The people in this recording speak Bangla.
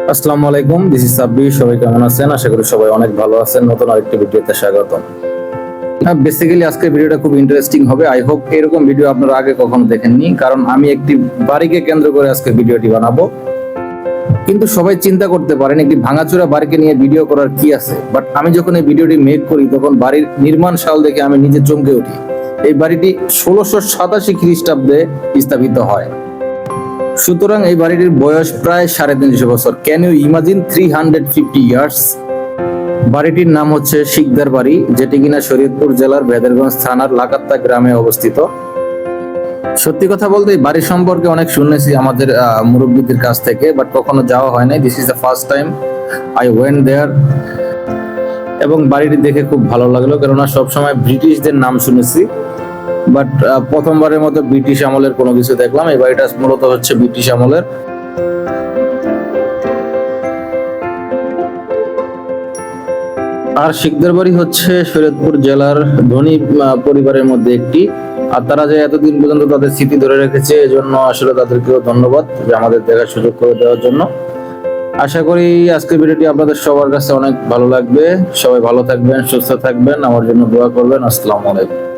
আসসালামু আলাইকুম, দিস ইজ সাব্বির। সবাই কেমন আছেন? আশা করি সবাই অনেক ভালো আছেন। নতুন আরেকটি ভিডিওতে স্বাগতম। বেসিক্যালি আজকে ভিডিওটা খুব ইন্টারেস্টিং হবে। আই হোপ এরকম ভিডিও আপনারা আগে কখনো দেখেননি, কারণ আমি একটি বাড়িকে কেন্দ্র করে আজকে ভিডিওটি বানাবো। কিন্তু সবাই চিন্তা করতে পারেন একটি ভাঙাচোরা বাড়িকে নিয়ে ভিডিও করার কি আছে, বাট আমি যখন এই ভিডিওটি মেক করি তখন বাড়ির নির্মাণ সাল দেখে আমি নিজে চমকে উঠি। এই বাড়িটি 1687 খ্রিস্টাব্দে স্থাপিত হয়। সুতরাং এই বাড়িটির বয়স প্রায় 350 বছর। Can you imagine 350 years? বাড়িটির নাম হচ্ছে শিকদার বাড়ি, যেটি কিনা শরীয়তপুর জেলার ভেদেরগঞ্জ থানার লাকাত্তা গ্রামে অবস্থিত। সত্যি কথা বলতে এই বাড়ি সম্পর্কে অনেক শুনেছি আমাদের মুরব্বীদের কাছ থেকে, বাট কখনো যাওয়া হয় নাই। This is the first time I went there. এবং বাড়িটি দেখে খুব ভালো লাগলো, কেননা সবসময় ব্রিটিশদের নাম শুনেছি, বাট প্রথমবারের মতো ব্রিটিশ আমলের কোনো কিছু দেখলাম। এই বাড়িটা মূলত হচ্ছে ব্রিটিশ আমলের। আর শিকদার বাড়ি হচ্ছে শরীয়তপুর জেলার ধনী পরিবারের মধ্যে একটি। আর তারা যে এতদিন পর্যন্ত তাদের স্মৃতি ধরে রেখেছে, এজন্য আসলে তাদেরকেও ধন্যবাদ যে আমাদের দেখার সুযোগ করে দেওয়ার জন্য। আশা করি আজকের ভিডিওটি আপনাদের সবার কাছে অনেক ভালো লাগবে। সবাই ভালো থাকবেন, সুস্থ থাকবেন, আমার জন্য দোয়া করবেন। আসসালামু আলাইকুম।